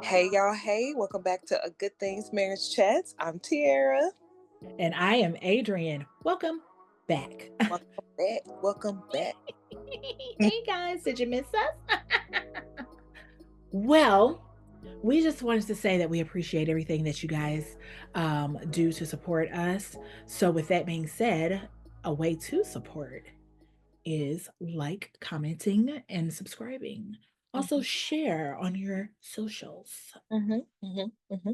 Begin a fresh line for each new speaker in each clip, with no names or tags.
Hey y'all, hey, welcome back to A Good Things Marriage Chats. I'm Tiara.
And I am Adrian. Welcome back.
Welcome back. Welcome back.
Hey guys, did you miss us? Well, we just wanted to say that we appreciate everything that you guys do to support us. So, with that being said, a way to support is like, commenting, and subscribing. Also, share on your socials.
Mm-hmm, mm-hmm, mm-hmm.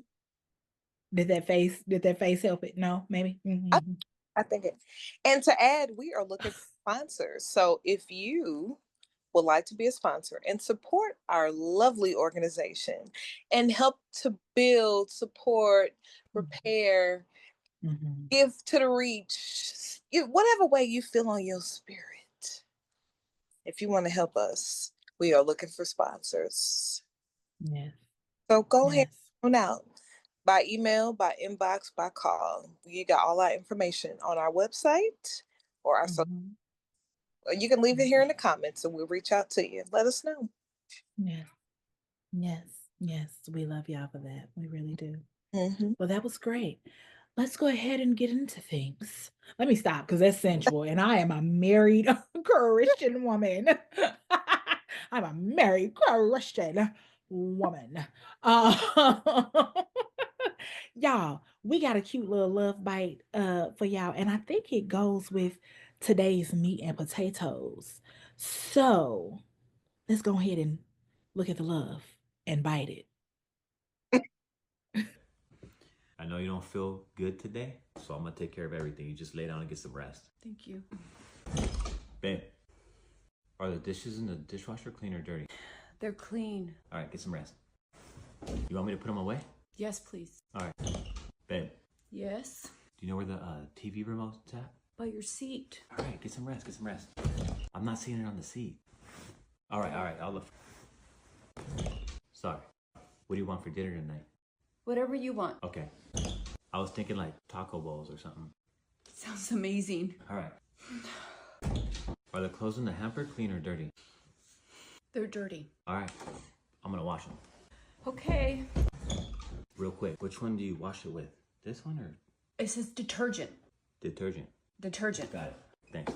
Did that face help it? No, maybe.
I think it. And to add, we are looking for sponsors. So if you would like to be a sponsor and support our lovely organization and help to build, support, repair, give to the reach, whatever way you feel on your spirit. If you want to help us, we are looking for sponsors.
Yes.
So go ahead
Yes.
and out by email, by inbox, by call. You got all our information on our website or our social.
Mhm.
You can leave it here in the comments and we'll reach out to you. Let us know.
Yes. Yes. Yes. We love y'all for that. We really do.
Mm-hmm.
Well, that was great. Let's go ahead and get into things. Let me stop because that's sensual. And I am a married Christian woman. I'm a married Christian woman. Uh, y'all, we got a cute little love bite for y'all. And I think it goes with today's meat and potatoes. So let's go ahead and look at the love and bite it.
I know you don't feel good today, so I'm gonna take care of everything. You just lay down and get some rest.
Thank you.
Babe, are the dishes in the dishwasher clean or dirty?
They're clean.
All right, get some rest. You want me to put them away?
Yes, please.
All right. Babe,
Yes.
do you know where the TV remote's at?
By your seat.
All right, get some rest, get some rest. I'm not seeing it on the seat. All right, I'll look. Sorry. What do you want for dinner tonight?
Whatever you want.
Okay. I was thinking like taco bowls or something.
Sounds amazing.
All right. Are the clothes in the hamper clean or dirty?
They're dirty.
All right. I'm gonna wash them.
Okay.
Real quick, which one do you wash it with? This one or
It says detergent.
detergent?
Detergent.
Got it. Thanks.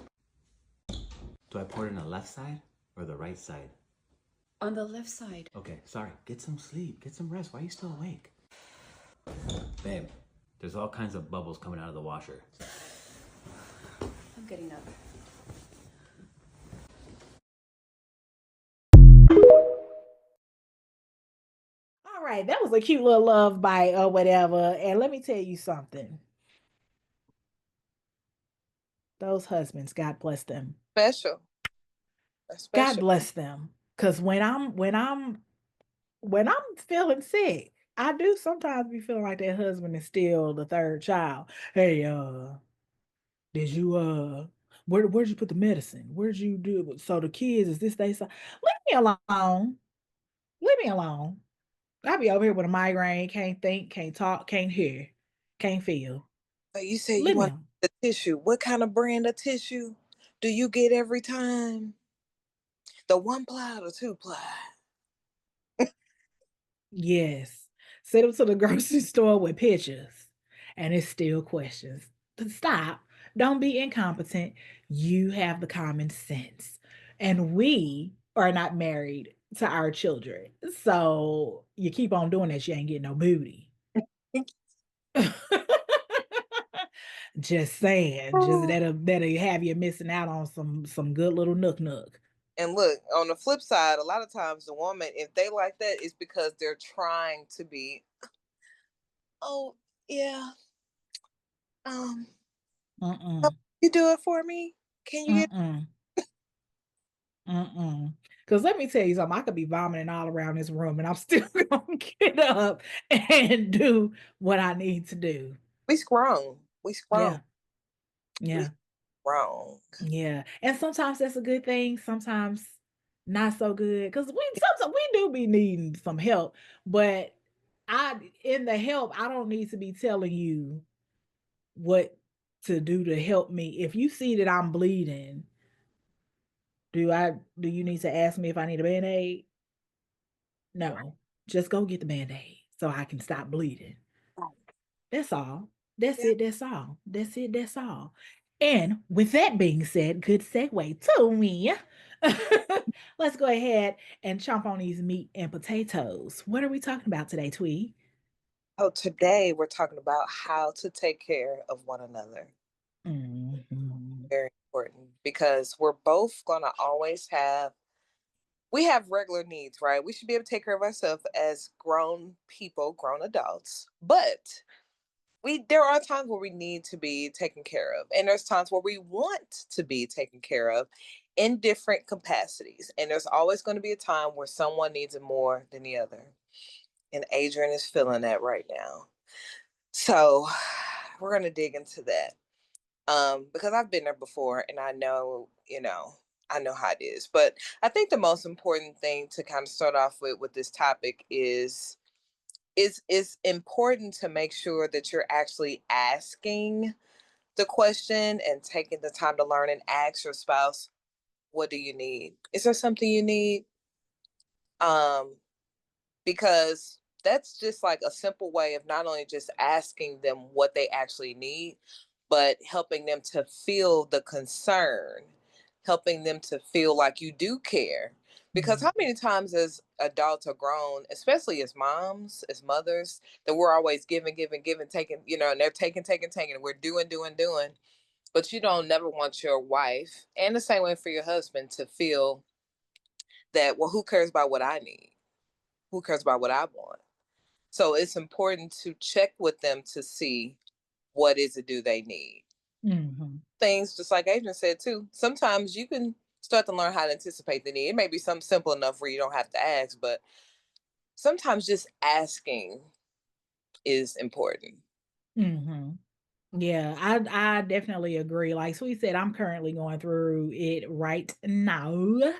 Do I pour it on the left side or the right side?
On the left side.
Okay, sorry. Get some sleep. Get some rest. Why are you still awake? Babe, there's all kinds of bubbles coming out of the washer.
I'm getting up.
All right, that was a cute little love bite or whatever. And let me tell you something. Those husbands, God bless them.
Special.
God
Special.
bless them. Cause when I'm feeling sick, I do sometimes be feeling like that husband is still the third child. Hey, did you where'd you put the medicine? Where'd you do it? So the kids is this they say, leave me alone. Leave me alone. I be over here with a migraine, can't think, can't talk, can't hear, can't feel.
You said you
Leave me
want
alone.
the tissue. What kind of brand of tissue do you get every time? The 1 ply or the 2 ply?
Yes. Send them to the grocery store with pictures, and it's still questions. Stop. Don't be incompetent. You have the common sense. And we are not married to our children. So you keep on doing that, you ain't getting no booty. Just saying. Just that'll have you missing out on some good little nook.
And look, on the flip side, a lot of times the woman, if they like that, it's because they're trying to be, oh yeah, um,
Mm-mm.
you do it for me? Can you get
Mm-mm. Mm-mm. Because let me tell you something, I could be vomiting all around this room and I'm still gonna get up and do what I need to do.
we sprung? We sprung.
Yeah.
We
Yeah.
sprung.
Yeah. And sometimes that's a good thing, sometimes not so good. Because sometimes we do be needing some help, but in the help, I don't need to be telling you what to do to help me. If you see that I'm bleeding, do you need to ask me if I need a band-aid? No. Just go get the band-aid so I can stop bleeding. That's all. That's
Yeah.
it. That's all. That's it. That's all. And with that being said, good segue to me. Let's go ahead and chomp on these meat and potatoes. What are we talking about today, Twee?
So today we're talking about how to take care of one another.
Mhm.
Very important because we're both going to always have we have regular needs, right? We should be able to take care of ourselves as grown people, grown adults. But we there are times where we need to be taken care of. And there's times where we want to be taken care of in different capacities. And there's always going to be a time where someone needs it more than the other. And Adrian is feeling that right now. So we're going to dig into that. Because I've been there before and I know, I know how it is. But I think the most important thing to kind of start off with this topic is important to make sure that you're actually asking the question and taking the time to learn and ask your spouse, what do you need? Is there something you need? Um, because that's just like a simple way of not only just asking them what they actually need, but helping them to feel the concern, helping them to feel like you do care. Because how many times as adults are grown, especially as moms, as mothers, that we're always giving, giving, giving, taking, and they're taking, taking, taking, and we're doing, doing, doing. But you don't never want your wife, and the same way for your husband, to feel that, well, who cares about what I need? Who cares about what I want? So it's important to check with them to see what is it do they need.
Mhm.
Things just like Adrian said too. Sometimes you can start to learn how to anticipate the need. It may be something simple enough where you don't have to ask, but sometimes just asking is important.
Mhm. Yeah, I definitely agree. Like Sweet said, I'm currently going through it right now.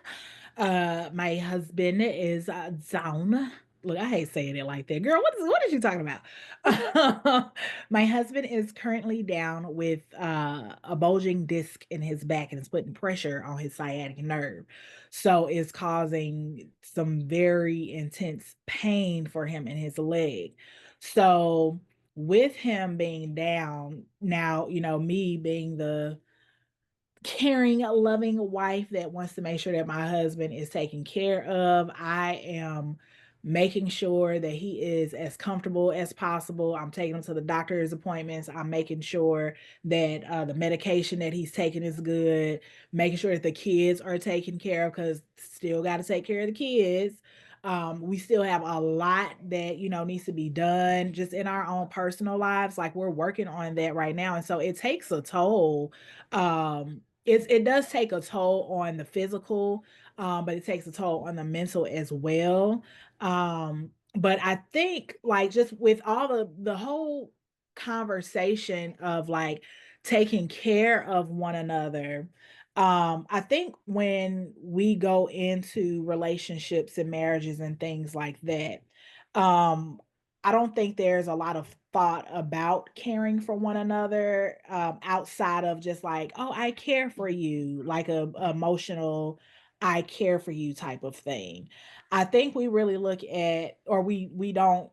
My husband is down. Look, I hate saying it like that. Girl, what is she talking about? My husband is currently down with a bulging disc in his back and it's putting pressure on his sciatic nerve. So it's causing some very intense pain for him in his leg. So with him being down now, me being the caring, loving wife that wants to make sure that my husband is taken care of. I am making sure that he is as comfortable as possible. I'm taking him to the doctor's appointments. I'm making sure that the medication that he's taking is good, making sure that the kids are taken care of because still got to take care of the kids. We still have a lot that needs to be done just in our own personal lives. Like we're working on that right now, and so it takes a toll. It does take a toll on the physical, but it takes a toll on the mental as well. But I think like just with all the whole conversation of like taking care of one another, I think when we go into relationships and marriages and things like that, um, I don't think there's a lot of thought about caring for one another outside of just like, oh, I care for you, like a emotional, I care for you type of thing. I think we really look at, or we don't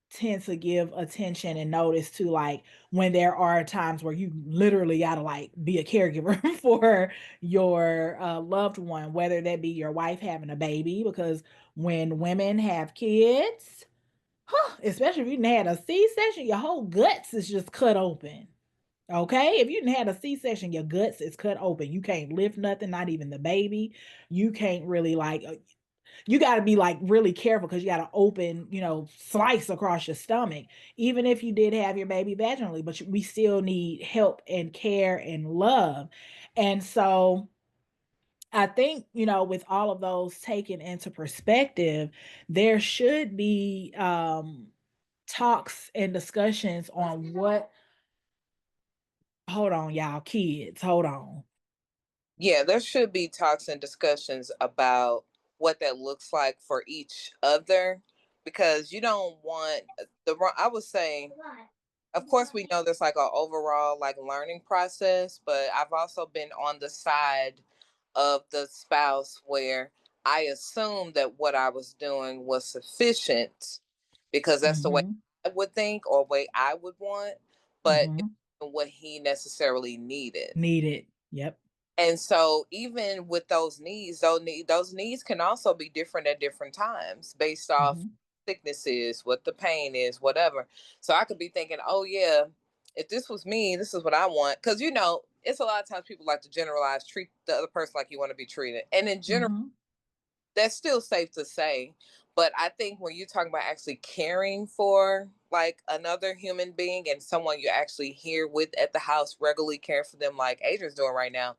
tend to give attention and notice to like when there are times where you literally got to like be a caregiver for your loved one, whether that be your wife having a baby, because when women have kids, especially if you didn't had a C-section, your whole guts is just cut open. Okay, if you didn't had a C-section, your guts is cut open. You can't lift nothing, not even the baby. You can't really like. You got to be like really careful because you got to open, slice across your stomach. Even if you did have your baby vaginally, but we still need help and care and love. And so I think, with all of those taken into perspective, there should be talks and discussions on what hold on, y'all, kids, hold on.
Yeah, there should be talks and discussions about what that looks like for each other because you don't want I would say, of course, we know there's like an overall like learning process, but I've also been on the side of the spouse where I assumed that what I was doing was sufficient because that's the way
Mm-hmm.
I would think or way I would want, but it
Mm-hmm.
wasn't what he necessarily needed.
Needed. Yep.
And so even with those needs can also be different at different times based off
Mm-hmm.
sickness is, what the pain is, whatever. So I could be thinking, oh yeah, if this was me, this is what I want. Because it's a lot of times people like to generalize, treat the other person like you want to be treated. And in general,
Mm-hmm.
that's still safe to say. But I think when you're talking about actually caring for like another human being and someone you're actually here with at the house, regularly caring for them like Adrian's doing right now,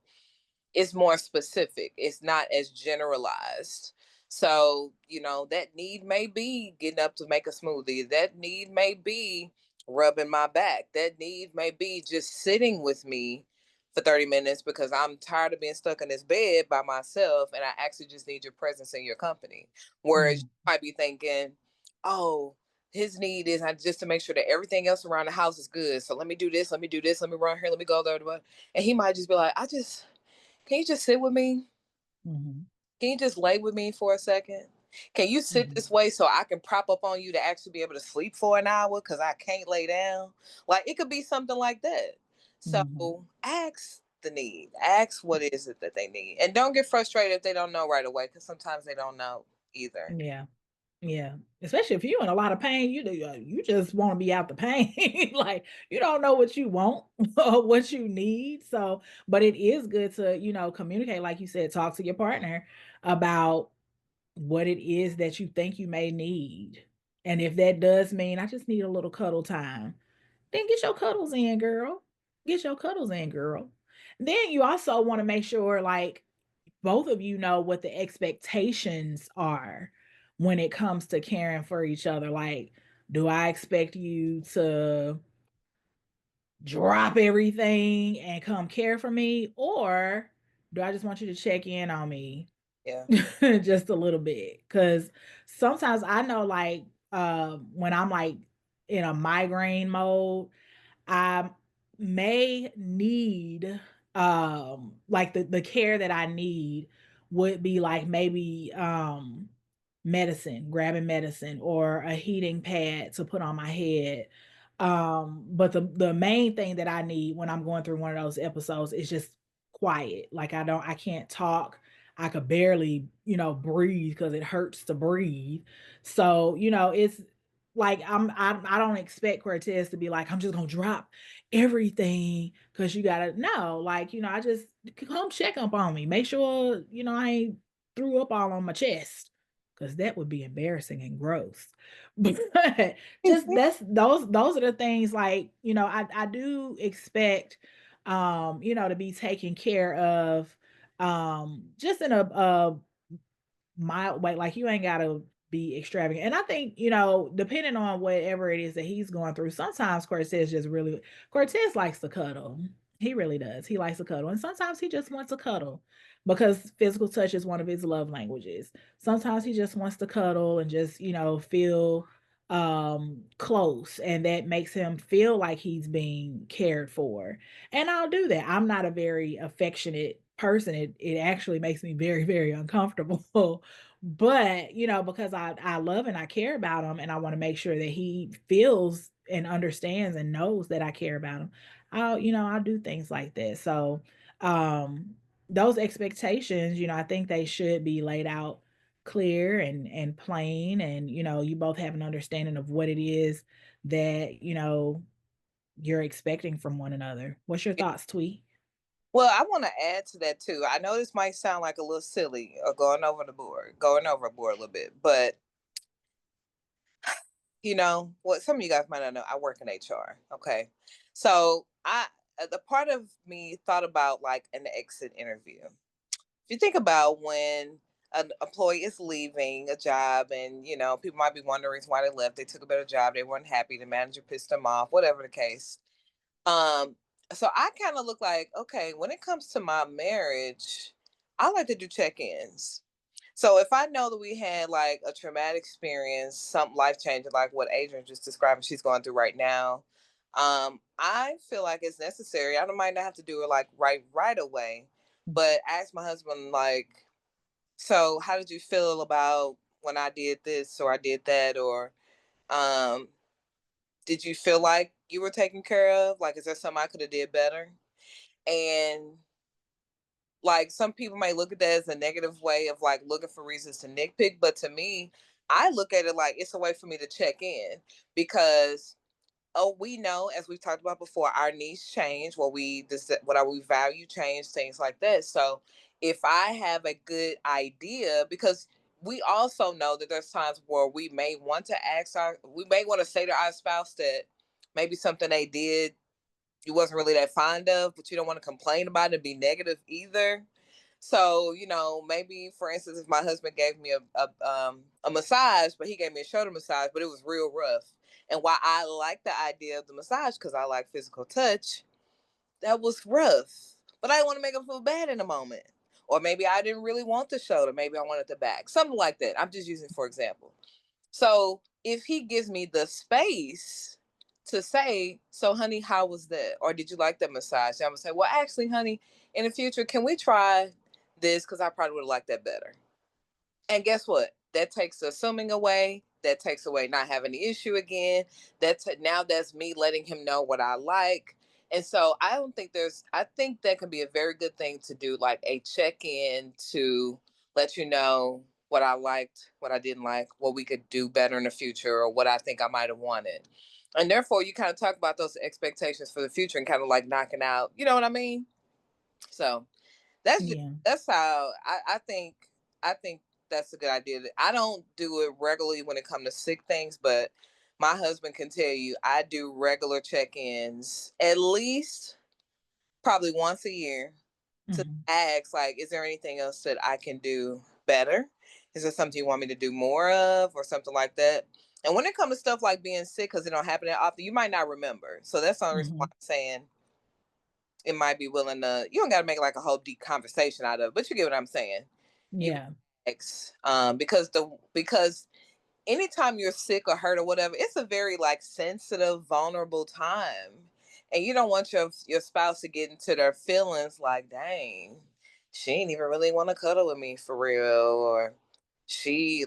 it's more specific. It's not as generalized. So, that need may be getting up to make a smoothie. That need may be rubbing my back. That need may be just sitting with me for 30 minutes because I'm tired of being stuck in this bed by myself and I actually just need your presence and your company. Whereas you might be thinking, oh, his need is just to make sure that everything else around the house is good. So let me do this, let me do this, let me run here, let me go there. And he might just be like, can you just sit with me?
Mm-hmm.
Can you just lay with me for a second? Can you sit
Mm-hmm.
this way so I can prop up on you to actually be able to sleep for an hour because I can't lay down? Like it could be something like that. So
Mm-hmm.
ask the need, ask what is it that they need, and don't get frustrated if they don't know right away because sometimes they don't know either.
Yeah. Yeah, especially if you're in a lot of pain, you just want to be out the pain. Like you don't know what you want or what you need. So, but it is good to, communicate, like you said, talk to your partner about what it is that you think you may need. And if that does mean I just need a little cuddle time, then get your cuddles in, girl. Get your cuddles in, girl. Then you also want to make sure, like, both of you know what the expectations are when it comes to caring for each other. Like, do I expect you to drop everything and come care for me? Or do I just want you to check in on me
Yeah.
just a little bit? Because sometimes I know, like, when I'm like in a migraine mode, I may need like the care that I need would be like maybe medicine, grabbing medicine or a heating pad to put on my head. But the main thing that I need when I'm going through one of those episodes is just quiet. Like I can't talk. I could barely, breathe because it hurts to breathe. So, it's like I don't expect Cortez to be like, I'm just gonna drop everything because you gotta know. Like, I just come check up on me. Make sure, I ain't threw up all on my chest. Cause that would be embarrassing and gross. But just those are the things like, I do expect to be taken care of just in a mild way. Like you ain't gotta be extravagant. And I think, depending on whatever it is that he's going through, sometimes Cortez likes to cuddle. He really does. He likes to cuddle. And sometimes he just wants to cuddle because physical touch is one of his love languages. Sometimes he just wants to cuddle and just, feel close, and that makes him feel like he's being cared for. And I'll do that. I'm not a very affectionate person. It actually makes me very, very uncomfortable. But, because I love and I care about him and I want to make sure that he feels and understands and knows that I care about him, I'll do things like that. So, those expectations, I think they should be laid out clear and plain, and you both have an understanding of what it is that you're expecting from one another. What's your thoughts, Twee?
Well, I want to add to that too. I know this might sound like a little silly or going overboard a little bit, but what some of you guys might not know, I work in HR. Okay. So the part of me thought about like an exit interview. If you think about when an employee is leaving a job and, people might be wondering why they left. They took a better job. They weren't happy. The manager pissed them off, whatever the case. Um, so I kind of look like, okay, when it comes to my marriage, I like to do check-ins. So if I know that we had like a traumatic experience, something life changing, like what Adrian just described, she's going through right now, I feel like it's necessary. I don't might not have to do it like right away, but ask my husband like, So how did you feel about when I did this or I did that? Or um, did you feel like you were taken care of? Like, is there something I could have did better? And like some people may look at that as a negative way of like looking for reasons to nitpick, but to me, I look at it like it's a way for me to check in because we know, as we've talked about before, our needs change, what we value change, things like that. So if I have a good idea, because we also know that there's times where we may want to say to our spouse that maybe something they did you wasn't really that fond of, but you don't want to complain about it and be negative either. So, maybe for instance, if my husband gave me a massage, but he gave me a shoulder massage, but it was real rough. And while I like the idea of the massage because I like physical touch, that was rough. But I didn't want to make him feel bad in a moment. Or maybe I didn't really want the shoulder. Maybe I wanted the back. Something like that. I'm just using for example. So if he gives me the space to say, so honey, how was that? Or did you like that massage? And I'm gonna say, well, actually, honey, in the future, can we try this? Because I probably would have liked that better. And guess what? That takes assuming away. That takes away not having the issue again. Now that's me letting him know what I like. And so I don't think I think that can be a very good thing to do, like a check in to let you know what I liked, what I didn't like, what we could do better in the future, or what I think I might have wanted. And therefore, you kind of talk about those expectations for the future and kind of like knocking out, you know what I mean? So that's just
Yeah.
that's how I think that's a good idea. I don't do it regularly when it comes to sick things, but my husband can tell you I do regular check-ins at least probably once a year to
Mhm.
ask like, is there anything else that I can do better? Is there something you want me to do more of or something like that? And when it comes to stuff like being sick, because it don't happen that often, you might not remember. So that's the only reason why
Mhm.
I'm saying it might be willing to, you don't got to make like a whole deep conversation out of it, but you get what I'm saying. You
Yeah.
because anytime you're sick or hurt or whatever, it's a very like sensitive, vulnerable time. And you don't want your spouse to get into their feelings like, dang, she ain't even really want to cuddle with me for real. Or she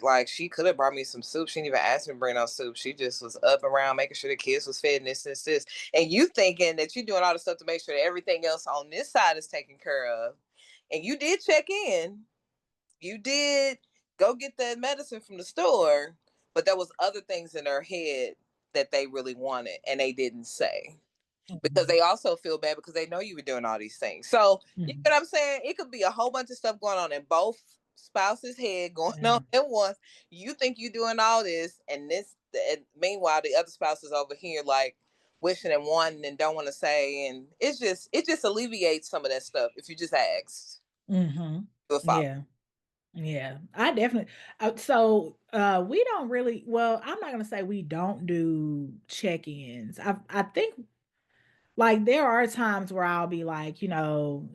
could have brought me some soup. She didn't even ask me to bring no soup. She just was up around making sure the kids was fed and this. And you thinking that you're doing all the stuff to make sure that everything else on this side is taken care of. And you did check in, you did go get that medicine from the store, but there was other things in her head that they really wanted and they didn't say because
Mhm.
they also feel bad because they know you were doing all these things. So you
Mhm.
know what I'm saying? It could be a whole bunch of stuff going on in both spouses' head going
Yeah.
on at once. You think you're doing all this, and meanwhile the other spouse is over here like wishing and wanting and don't want to say, and it just alleviates some of that stuff if you just ask.
Mhm.
If I,
Yeah. Yeah. I definitely we don't really, well, I'm not gonna say we don't do check-ins. I think like, there are times where I'll be like,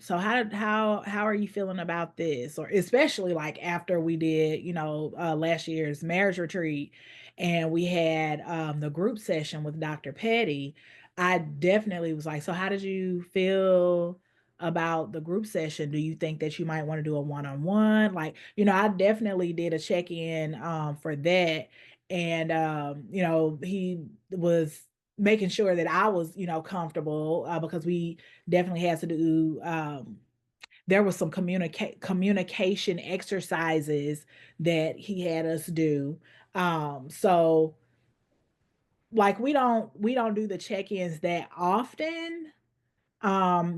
"So how are you feeling about this?" Or especially, like, after we did, last year's marriage retreat, and we had, the group session with Dr. Petty, I definitely was like, "So how did you feel about the group session? Do you think that you might wanna do a one-on-one?" Like, I definitely did a check-in, for that, and, he was making sure that I was, comfortable, because we definitely had to do, there was some communication exercises that he had us do. So like we don't do the check-ins that often,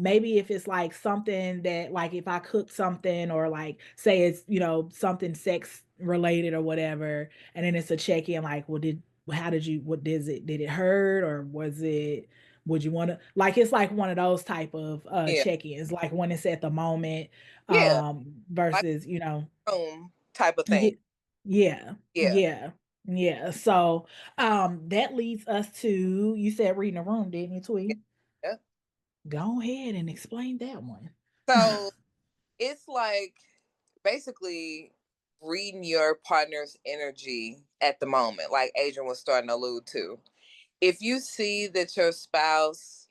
maybe if it's like something that like if I cook something or like say it's, something sex related or whatever, and then it's a check-in like, well, how did you what did it hurt or would you want to like it's like one of those type of
yeah,
check-ins like when it's at the moment,
yeah, like
versus,
room type of thing.
yeah, yeah,
Yeah,
yeah, yeah. So that leads us to, you said reading a room, didn't you, Twee?
yeah.
Go ahead and explain that one.
So it's like basically reading your partner's energy at the moment, like Adrian was starting to allude to. If you see that your spouse,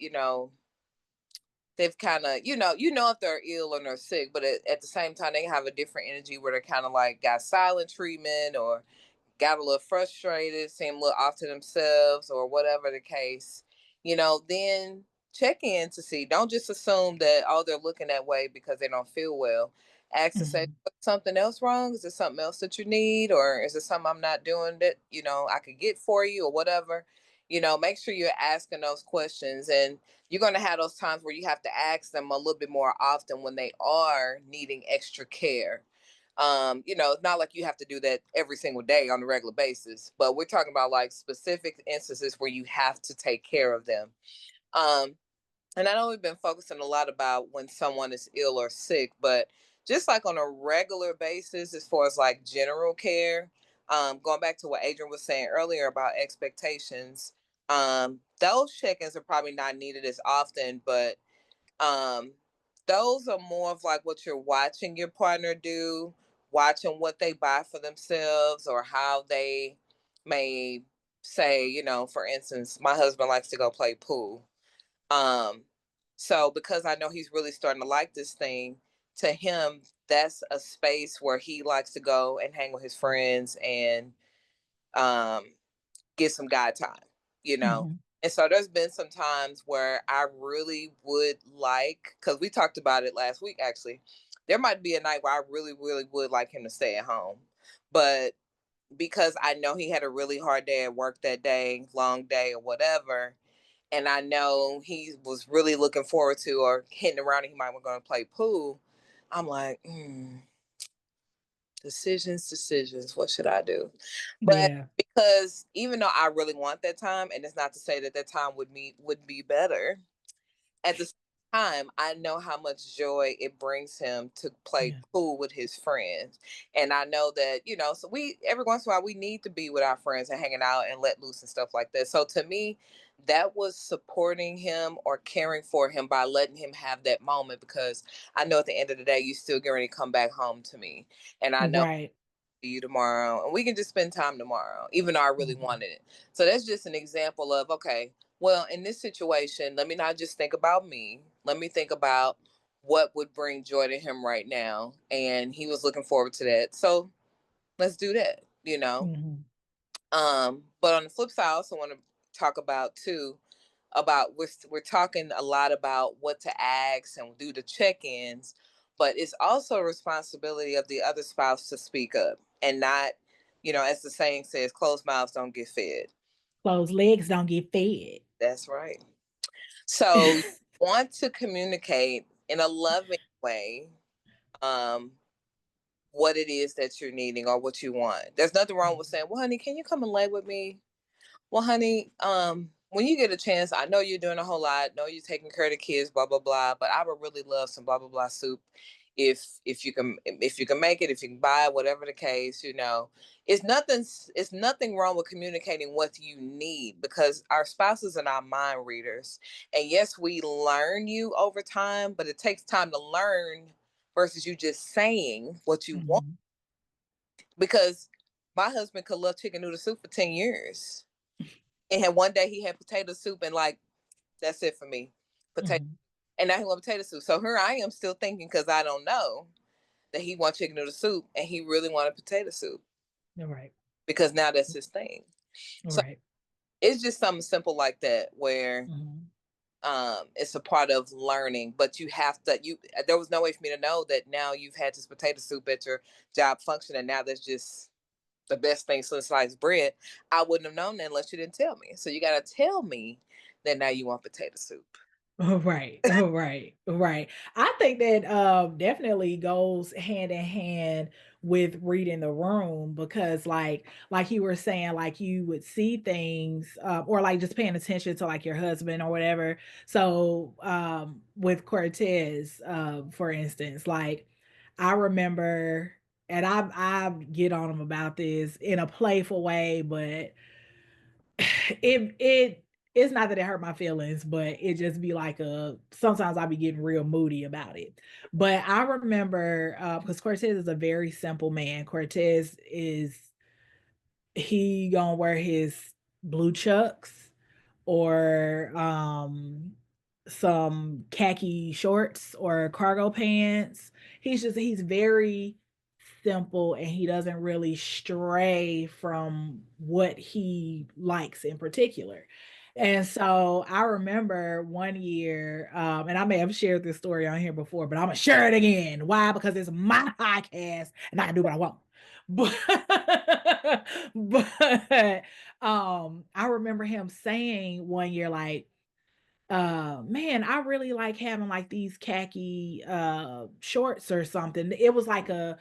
they've kind of, if they're ill or they're sick, but at the same time, they have a different energy where they're kind of like got silent treatment or got a little frustrated, seem a little off to themselves or whatever the case, then check in to see. Don't just assume that, oh, they're looking that way because they don't feel well. Ask to say,
Mhm.
something else wrong? Is there something else that you need? Or is there something I'm not doing that, I could get for you or whatever? Make sure you're asking those questions. And you're going to have those times where you have to ask them a little bit more often when they are needing extra care. It's not like you have to do that every single day on a regular basis, but we're talking about like specific instances where you have to take care of them. Um, and I know we've been focusing a lot about when someone is ill or sick, but just like on a regular basis, as far as like general care, going back to what Adrian was saying earlier about expectations, those check-ins are probably not needed as often, but um, those are more of like what you're watching your partner do, watching what they buy for themselves or how they may say, for instance, my husband likes to go play pool. Um, so because I know he's really starting to like this thing, to him, that's a space where he likes to go and hang with his friends and um get some guy time.
Mhm.
And so there's been some times where I really would like, because we talked about it last week actually, there might be a night where I really, really would like him to stay at home. But because I know he had a really hard day at work that day, long day or whatever, and I know he was really looking forward to or hitting around and he might want to go and play pool, I'm like, decisions. What should I do? But
Yeah.
because even though I really want that time, and it's not to say that that time would be better, at the same time, I know how much joy it brings him to play
Yeah.
pool with his friends. And I know that, so we every once in a while we need to be with our friends and hanging out and let loose and stuff like that. So to me, that was supporting him or caring for him by letting him have that moment because I know at the end of the day you still get ready to come back home to me. And I know
Right.
you tomorrow and we can just spend time tomorrow even though I really
Mhm.
wanted it. So that's just an example of, okay, well, in this situation, let me not just think about me, let me think about what would bring joy to him right now, and he was looking forward to that, so let's do that.
Mhm.
But on the flip side, I also want to talk about too, about we're talking a lot about what to ask and do the check-ins, but it's also a responsibility of the other spouse to speak up and not, as the saying says, closed mouths don't get fed.
Closed legs don't get fed.
That's right. So you want to communicate in a loving way um what it is that you're needing or what you want. There's nothing wrong with saying, well, honey, can you come and lay with me? Well, honey, when you get a chance, I know you're doing a whole lot, know you're taking care of the kids, blah blah blah, but I would really love some blah blah blah soup. If you can make it, if you can buy it, whatever the case, it's nothing wrong with communicating what you need because our spouses are not mind readers. And yes, we learn you over time, but it takes time to learn versus you just saying what you want.
Mhm.
Because my husband could love chicken noodle soup for 10 years and one day he had potato soup and like that's it for me. Potato
Mhm.
and now he want potato soup. So here I am still thinking because I don't know that he wants chicken noodle soup and he really wanted potato soup
All right.
because now that's his thing.
All
So
right.
it's just something simple like that where
Mhm.
it's a part of learning, but you have to you there was no way for me to know that now you've had this potato soup at your job function and now that's just the best thing since sliced bread. I wouldn't have known that unless you didn't tell me. So you gotta tell me that now you want potato soup.
Oh, right. Oh, right. Right. I think that definitely goes hand in hand with reading the room because like you were saying, like you would see things or like just paying attention to like your husband or whatever. So with Cortez, for instance, like I remember and I get on him about this in a playful way, but it's not that it hurt my feelings, but it just be like a sometimes I'll be getting real moody about it. But I remember because Cortez is a very simple man. Cortez is he gonna wear his blue chucks or some khaki shorts or cargo pants. He's very simple, and he doesn't really stray from what he likes in particular. And so I remember one year, and I may have shared this story on here before, but I'm gonna share it again. Why? Because it's my podcast and I can do what I want. But but I remember him saying one year, like, man, I really like having like these khaki shorts or something. It was like a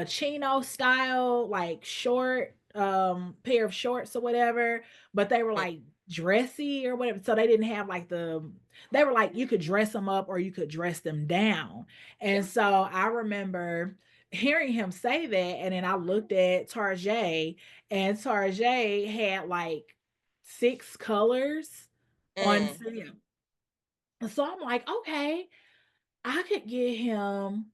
chino style like short pair of shorts or whatever, but they were like dressy or whatever. So they didn't have like they were like you could dress them up or you could dress them down. And so I remember hearing him say that, and then I looked at Tarjay, and Tarjay had like 6 colors on
Mm.
sale. So I'm like, okay, I could get him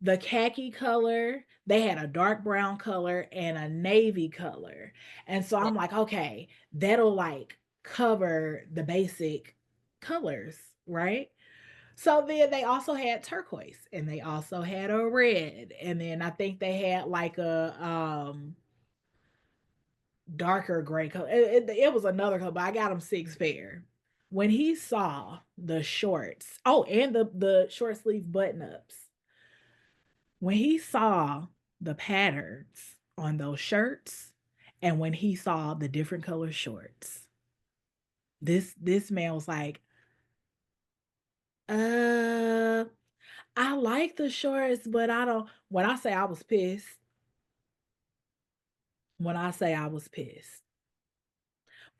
the khaki color. They had a dark brown color and a navy color. And so I'm like, okay, that'll like cover the basic colors, right? So then they also had turquoise, and they also had a red. And then I think they had like a darker gray color. It was another color, but I got him 6 pair. When he saw the shorts, oh, and the short sleeve button ups, when he saw the patterns on those shirts, and when he saw the different color shorts, this man was like, uh, I like the shorts, but I don't. When I say I was pissed, when I say I was pissed.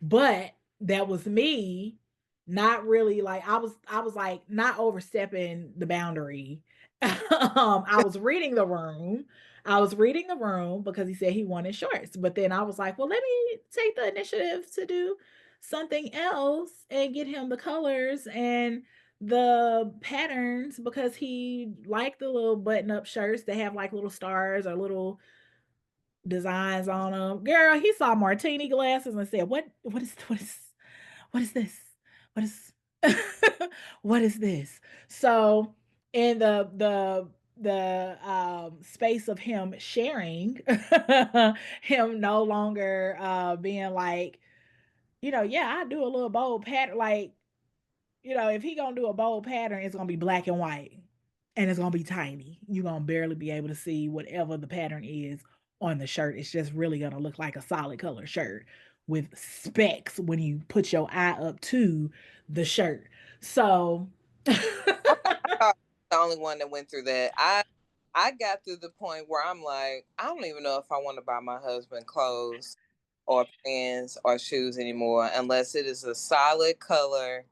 But that was me not really like I was like not overstepping the boundary. I was reading the room. I was reading the room because he said he wanted shorts. But then I was like, well, let me take the initiative to do something else and get him the colors and the patterns, because he liked the little button-up shirts that have like little stars or little designs on them. Girl, he saw martini glasses and said, what is this? What is what is this?" So in the space of him sharing, him no longer being like, yeah, I do a little bold pattern, like, if he gonna do a bold pattern, it's gonna be black and white, and it's gonna be tiny. You're gonna barely be able to see whatever the pattern is on the shirt. It's just really gonna look like a solid color shirt with specks when you put your eye up to the shirt. So
I thought I was the only one that went through that. I got through the point where I'm like, I don't even know if I want to buy my husband clothes or pants or shoes anymore unless it is a solid color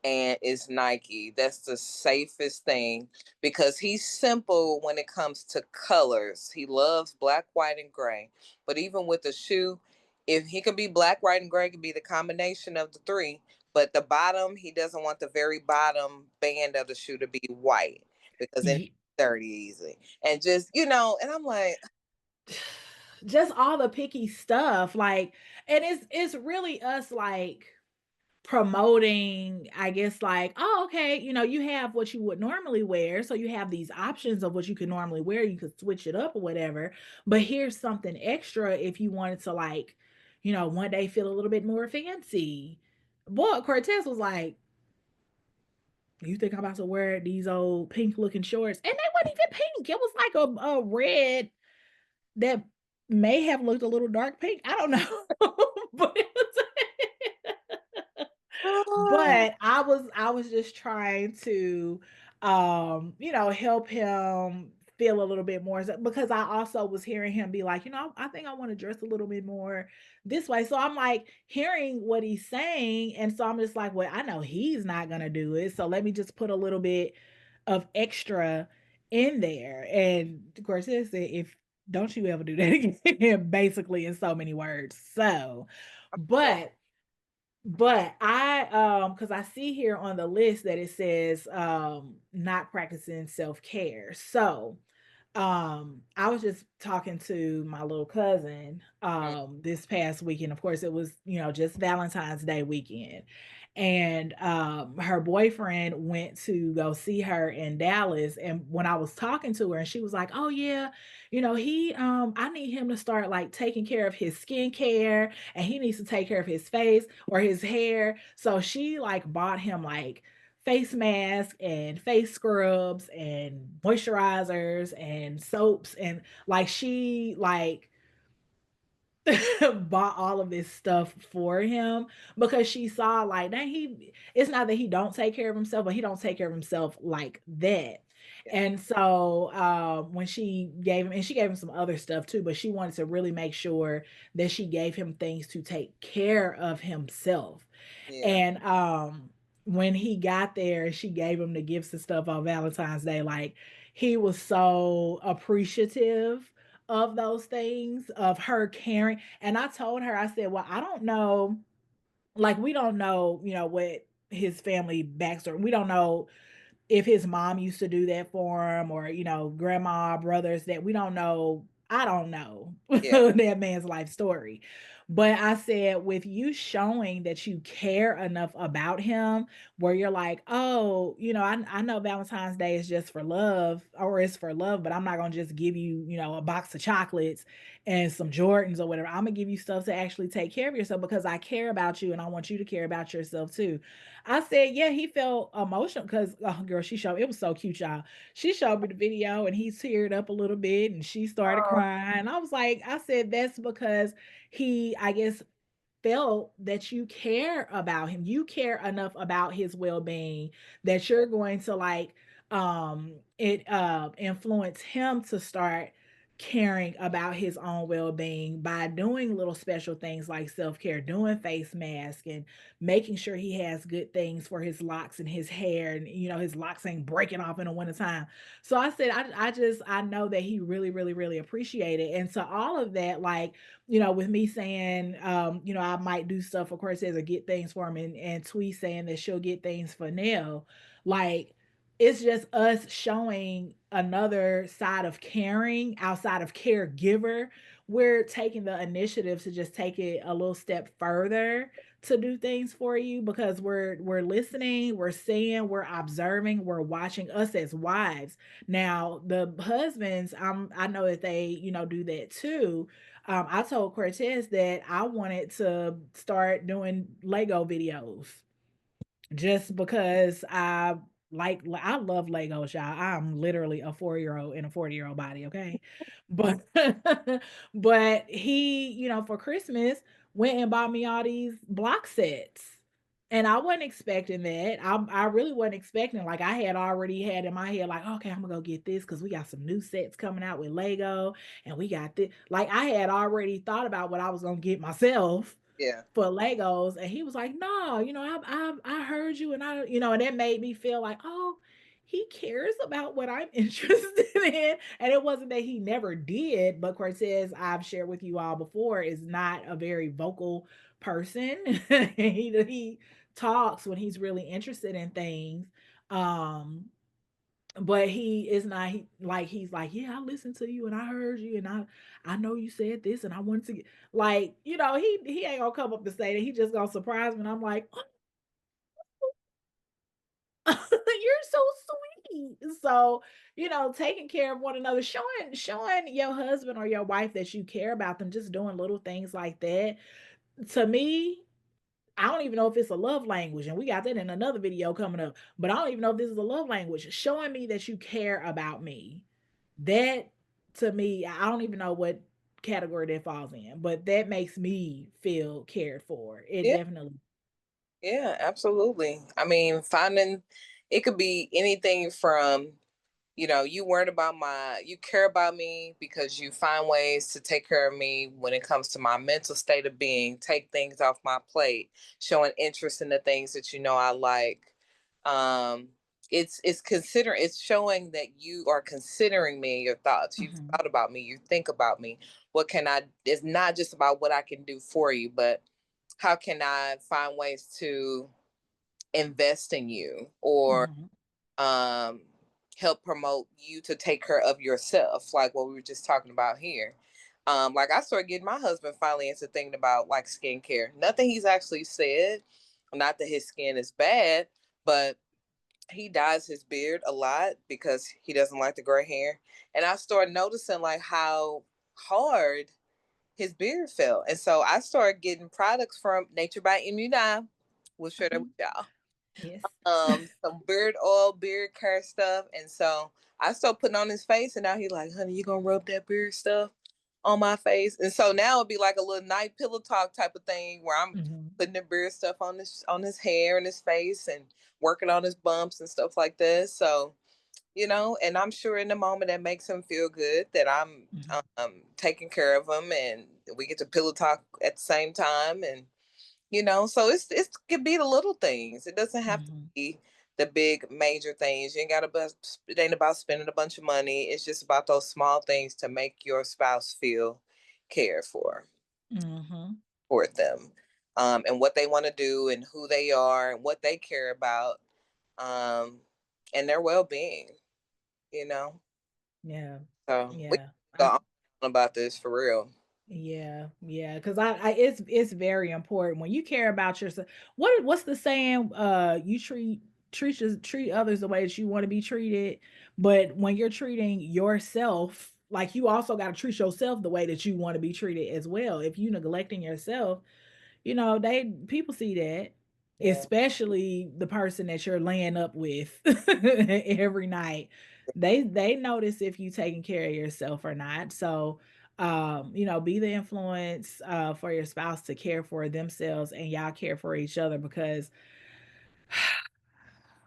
and it's Nike. That's the safest thing because he's simple when it comes to colors. He loves black, white, and gray. But even with the shoe, if he could be black, white, and gray, it could be the combination of the three. But the bottom, he doesn't want the very bottom band of the shoe to be white because then it's dirty easy. And just, and I'm like,
just all the picky stuff, like, and it's really us like promoting, I guess, like, oh, okay, you have what you would normally wear, so you have these options of what you can normally wear, you could switch it up or whatever, but here's something extra if you wanted to, like, one day feel a little bit more fancy. Boy, Cortez was like, you think I'm about to wear these old pink looking shorts? And they weren't even pink, it was like a red that may have looked a little dark pink, I don't know. But it was
oh,
but I was just trying to help him feel a little bit more, because I also was hearing him be like, I think I want to dress a little bit more this way. So I'm like hearing what he's saying, and so I'm just like, well, I know he's not gonna do it, so let me just put a little bit of extra in there. And of course he said, if don't you ever do that again, basically, in so many words. So
yeah.
but because I see here on the list that it says not practicing self-care. So I was just talking to my little cousin this past weekend. Of course, it was, just Valentine's Day weekend. and her boyfriend went to go see her in Dallas. And when I was talking to her, and she was like, "Oh yeah, he I need him to start like taking care of his skincare, and he needs to take care of his face or his hair." So she like bought him like face mask and face scrubs and moisturizers and soaps, and like she like bought all of this stuff for him because she saw like, dang, it's not that he don't take care of himself, but he don't take care of himself like that.
Yeah.
And so when she gave him, and she gave him some other stuff too, but she wanted to really make sure that she gave him things to take care of himself.
Yeah.
And when he got there, she gave him the gifts and stuff on Valentine's Day. Like, he was so appreciative of those things, of her caring. And I told her, I said, well, I don't know, like, we don't know, what his family backstory. We don't know if his mom used to do that for him, or grandma, brothers, that we don't know. I don't know
Yeah.
that man's life story. But I said, with you showing that you care enough about him, where you're like, oh, I know Valentine's Day is just for love, or it's for love, but I'm not gonna just give you, a box of chocolates and some Jordans or whatever. I'm gonna give you stuff to actually take care of yourself, because I care about you and I want you to care about yourself too. I said, yeah, he felt emotional because, oh, girl, it was so cute, y'all. She showed me the video and he teared up a little bit and she started
Oh,
crying. I said, that's because he, I guess, felt that you care about him. You care enough about his well-being that
yeah.
you're going to like it influence him to start caring about his own well-being by doing little special things like self-care, doing face mask, and making sure he has good things for his locks and his hair, and his locks ain't breaking off in the wintertime. So I said, I know that he really, really, really appreciated it. And so all of that, like, with me saying, I might do stuff for Cortez or get things for him, and Twee saying that she'll get things for Nell, like, it's just us showing another side of caring outside of caregiver. We're taking the initiative to just take it a little step further to do things for you, because we're listening, we're seeing, we're observing, we're watching us as wives. Now, the husbands, I know that they, do that too. I told Cortez that I wanted to start doing Lego videos, just because I love Legos, y'all. I'm literally a 4-year-old in a 40-year-old body, okay? But but he, for Christmas went and bought me all these block sets. And I wasn't expecting that. I really wasn't expecting, like, I had already had in my head, like, okay, I'm gonna go get this because we got some new sets coming out with Lego, and we got this. Like, I had already thought about what I was gonna get myself
Yeah.
for Legos, and he was like, "No, I heard you, and and that made me feel like, oh, he cares about what I'm interested in." And it wasn't that he never did, but Cortez, I've shared with you all before, is not a very vocal person. He talks when he's really interested in things. Um, but he is not he's like, yeah, I listened to you and I heard you, and I know you said this and I wanted to get, like, he ain't gonna come up and say that. He just gonna surprise me, and I'm like, you're so sweet. So, taking care of one another, showing your husband or your wife that you care about them, just doing little things like that, to me, I don't even know if it's a love language, and we got that in another video coming up. But I don't even know if this is a love language. Showing me that you care about me, that, to me, I don't even know what category that falls in, but that makes me feel cared for. It
Yeah.
definitely.
Yeah, absolutely. I mean, finding it could be anything from, you care about me because you find ways to take care of me when it comes to my mental state of being, take things off my plate, showing interest in the things that I like. Um, it's showing that you are considering me, your thoughts. You've
Mhm,
thought about me, you think about me. It's not just about what I can do for you, but how can I find ways to invest in you, or
mhm,
um, help promote you to take care of yourself, like what we were just talking about here. Like I started getting my husband finally into thinking about like skincare. Nothing he's actually said, Not that his skin is bad, but he dyes his beard a lot because he doesn't like the gray hair. And I started noticing like how hard his beard felt. And so I started getting products from Nature by Immunine. We'll share that
Okay.
with y'all.
Yes.
Some beard oil, beard care stuff. And so I started putting on his face, and now he's like, honey, you gonna rub that beard stuff on my face? And so now it'd be like a little night pillow talk type of thing where I'm
Mhm.
putting the beard stuff on his hair and his face and working on his bumps and stuff like this. So, and I'm sure in the moment that makes him feel good that I'm
Mhm.
taking care of him, and we get to pillow talk at the same time. And so it could be the little things. It doesn't have to
Mhm.
be the big major things. You ain't got to. It ain't about spending a bunch of money. It's just about those small things to make your spouse feel cared
Mhm.
for them, and what they want to do, and who they are, and what they care about, um, and their well being. You know.
Yeah.
So we
Yeah.
go on about this for real.
Yeah, yeah, because I it's very important when you care about yourself. What's the saying? You treat others the way that you want to be treated, but when you're treating yourself, like you also got to treat yourself the way that you want to be treated as well. If you neglecting yourself, they people see that,
Yeah.
especially the person that you're laying up with every night. They notice if you taking care of yourself or not. So be the influence for your spouse to care for themselves and y'all care for each other because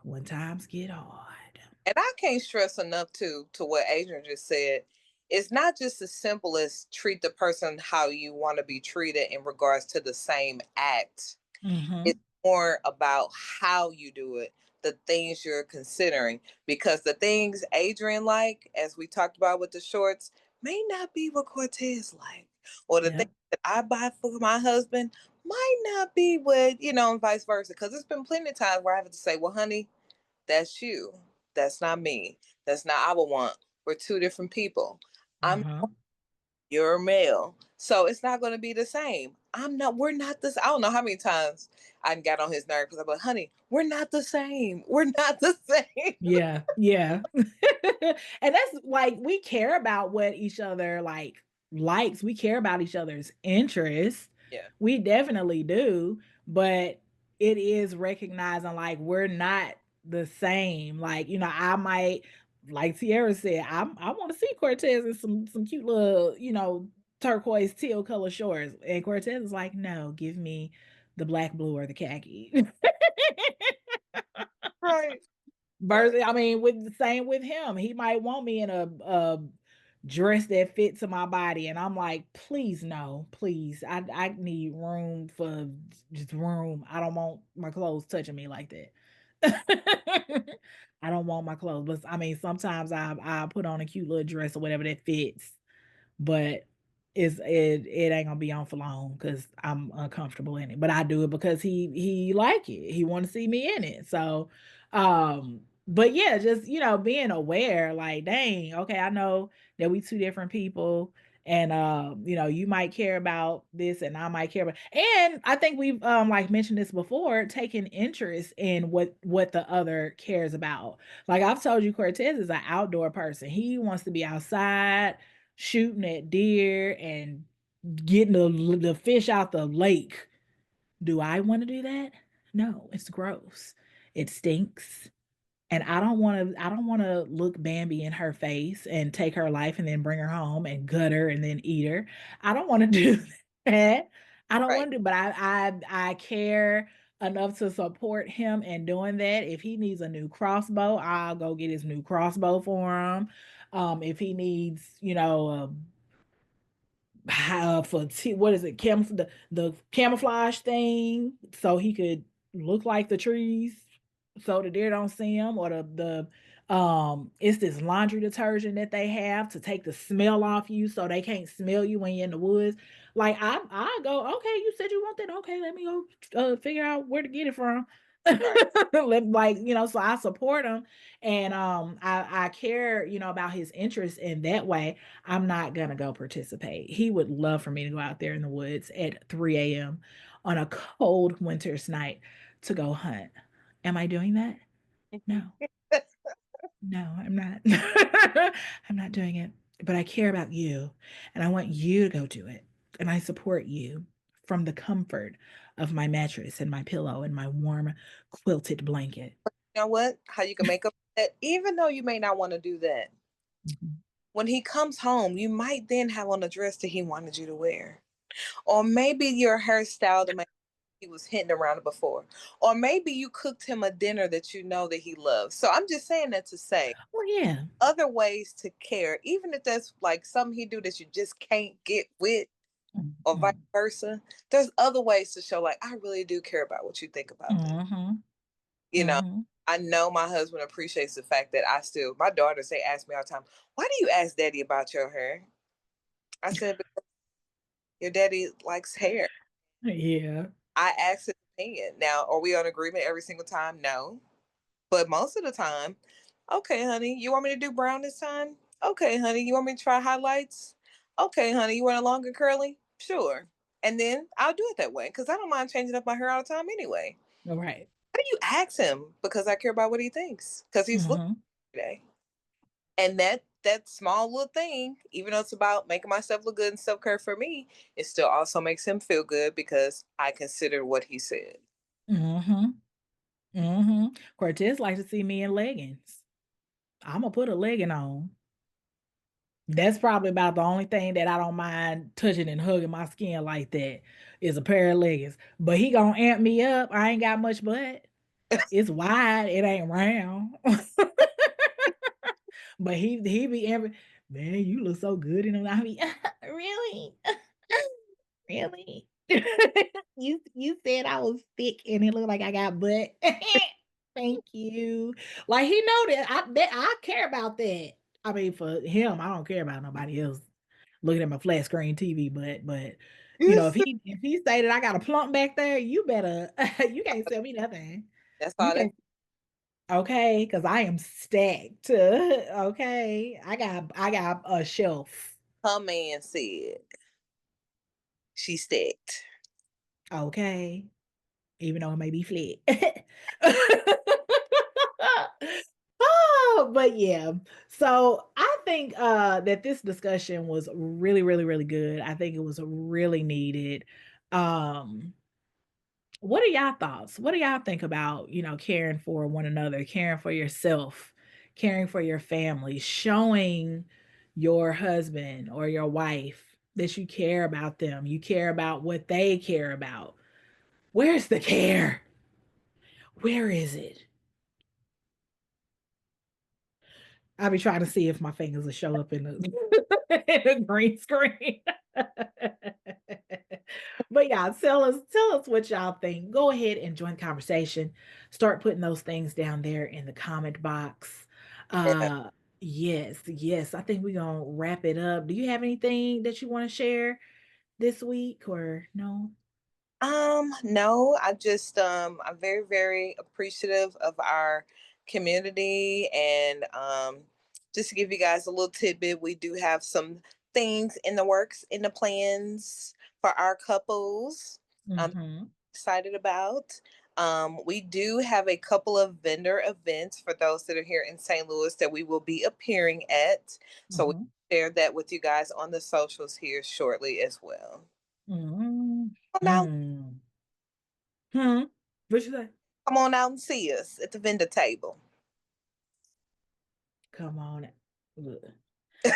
when times get hard.
And I can't stress enough to what Adrian just said. It's not just as simple as treat the person how you want to be treated in regards to the same act.
Mm-hmm.
It's more about how you do it, the things you're considering. Because the things Adrian like, as we talked about with the shorts, may not be what Cortez like. Or the things
Yep.
that I buy for my husband might not be what, and vice versa. Because there's been plenty of times where I have to say, well, honey, that's you. That's not me. That's not I would want. We're two different people. I'm
Uh-huh.
you're male. So it's not going to be the same. We're not this. I don't know how many times I got on his nerve because I'm like, honey, we're not the same. We're not the same.
Yeah, yeah. And that's like we care about what each other likes. We care about each other's interests.
Yeah.
We definitely do, but it is recognizing like we're not the same. Like, I might like Tierra said, I want to see Cortez in some cute little, turquoise teal color shorts. And Cortez is like, no, give me the black, blue, or the khaki.
Right. Right.
Versus, I mean, with the same with him, he might want me in a dress that fits my body, and I'm like, please no, please, I need room for just room. I don't want my clothes touching me like that. I don't want my clothes, but I mean, sometimes I put on a cute little dress or whatever that fits, but it ain't gonna be on for long because I'm uncomfortable in it. But I do it because he like it. He want to see me in it. So, but yeah, just being aware, like, dang, okay, I know that we two different people, and you might care about this, and I might care about. And I think we've like mentioned this before, taking interest in what the other cares about. Like I've told you, Cortez is an outdoor person. He wants to be outside shooting at deer and getting the fish out the lake. Do I want to do that? No, it's gross. It stinks. And I don't want to look Bambi in her face and take her life and then bring her home and gut her and then eat her. I don't want to do that. I don't
Right.
want to, but I care enough to support him in doing that. If he needs a new crossbow, I'll go get his new crossbow for him. If he needs, what is it, the camouflage thing, so he could look like the trees, so the deer don't see him, or it's this laundry detergent that they have to take the smell off you so they can't smell you when you're in the woods. Like I go, okay, you said you want that, okay, let me go figure out where to get it from.
Right.
Like, so I support him, and I care, about his interests in that way. I'm not gonna go participate. He would love for me to go out there in the woods at 3 a.m. on a cold winter's night. to go hunt. Am I doing that? No. No, I'm not. I'm not doing it. But I care about you and I want you to go do it. And I support you from the comfort of my mattress and my pillow and my warm quilted blanket.
You know what? How you can make up that, even though you may not want to do that.
Mhm.
When he comes home, you might then have on a dress that he wanted you to wear. Or maybe your hairstyle that he was hitting around it before. Or maybe you cooked him a dinner that you know that he loves. So I'm just saying that to say
Well, yeah.
other ways to care, even if that's like something he do that you just can't get with, or vice
Mhm.
versa. There's other ways to show like I really do care about what you think about this.
Mhm.
You know,
Mhm.
I know my husband appreciates the fact that I still, my daughters, they ask me all the time, why do you ask daddy about your hair? I said, because your daddy likes hair.
Yeah.
I ask his opinion. Now, are we on agreement every single time? No. But most of the time, okay, honey, you want me to do brown this time? Okay, honey, you want me to try highlights? Okay, honey, you want a longer curly? Sure. And then I'll do it that way because I don't mind changing up my hair all the time anyway.
All right.
Why do you ask him? Because I care about what he thinks. Because he's looking
Mhm.
today. And that small little thing, even though it's about making myself look good and self care for me, it still also makes him feel good because I consider what he said.
Mhm. Mhm. Cortez likes to see me in leggings. I'm gonna put a legging on. That's probably about the only thing that I don't mind touching and hugging my skin like that is a pair of leggings. But he gonna amp me up. I ain't got much butt. It's wide. It ain't round. But he be every man. You look so good in them. I be really, really. You said I was thick and it looked like I got butt. Thank you. Like he know that I care about that. I mean, for him, I don't care about nobody else looking at my flat screen TV. But you know, if he say that I got a plump back there, you better you can't sell me nothing.
That's
You
all that
can't. Okay, because I am stacked. Okay, I got a shelf.
her man said. She stacked.
Okay, even though it may be flat. Oh, but yeah. So I think that this discussion was really, really, really good. I think it was really needed. Um, what are y'all thoughts? What do y'all think about, caring for one another, caring for yourself, caring for your family, showing your husband or your wife that you care about them, you care about what they care about? Where's the care? Where is it? I'll be trying to see if my fingers will show up in the, in the green screen. But yeah, tell us what y'all think. Go ahead and join the conversation. Start putting those things down there in the comment box.
Yeah.
Uh yes, yes. I think we're gonna wrap it up. Do you have anything that you want to share this week or no?
No, I'm very, very appreciative of our community and just to give you guys a little tidbit, we do have some things in the works, in the plans for our couples. I'm
Mm-hmm.
excited about. We do have a couple of vendor events for those that are here in St. Louis that we will be appearing at. So we
Mm-hmm.
share that with you guys on the socials here shortly as well. Come on out,
Mm-hmm. Hmm. What you say?
come on out and see us at the vendor table.
Come on. Look.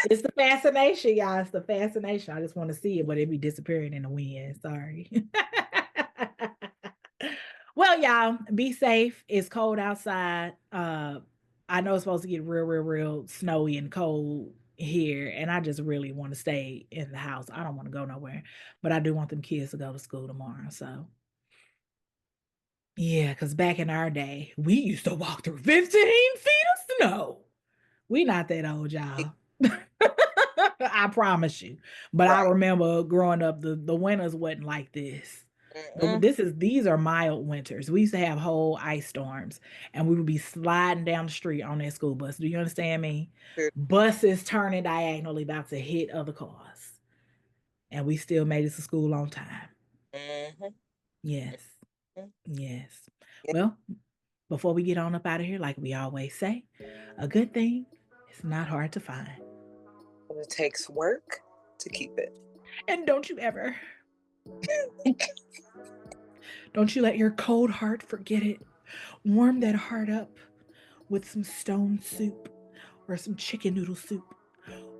It's the fascination, y'all. It's the fascination. I just want to see it, but it be disappearing in the wind. Sorry. Well, y'all, be safe. It's cold outside. I know it's supposed to get real, real, real snowy and cold here, and I just really want to stay in the house. I don't want to go nowhere, but I do want them kids to go to school tomorrow. So, yeah, because back in our day, we used to walk through 15 feet of snow. We not that old, y'all. I promise you. But I
Right.
remember growing up, the winters wasn't like this.
Mm-mm.
These are mild winters. We used to have whole ice storms, and we would be sliding down the street on that school bus. Do you understand me?
Sure.
Buses turning diagonally, about to hit other cars, and we still made it to school on time.
Mhm.
Yes,
Mhm.
yes. Well, before we get on up out of here, like we always say, a good thing is not hard to find.
And it takes work to keep it.
And don't you ever, don't you let your cold heart forget it. Warm that heart up with some stone soup or some chicken noodle soup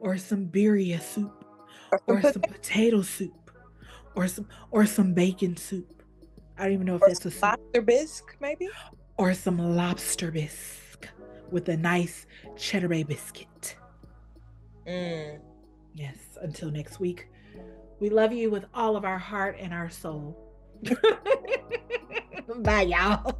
or some birria soup or some potato soup or some bacon soup. I don't even know if
Or
that's a soup.
lobster bisque, maybe?
Or some lobster bisque with a nice cheddar bay biscuit.
Mm.
Yes, until next week. We love you with all of our heart and our soul. Bye, y'all.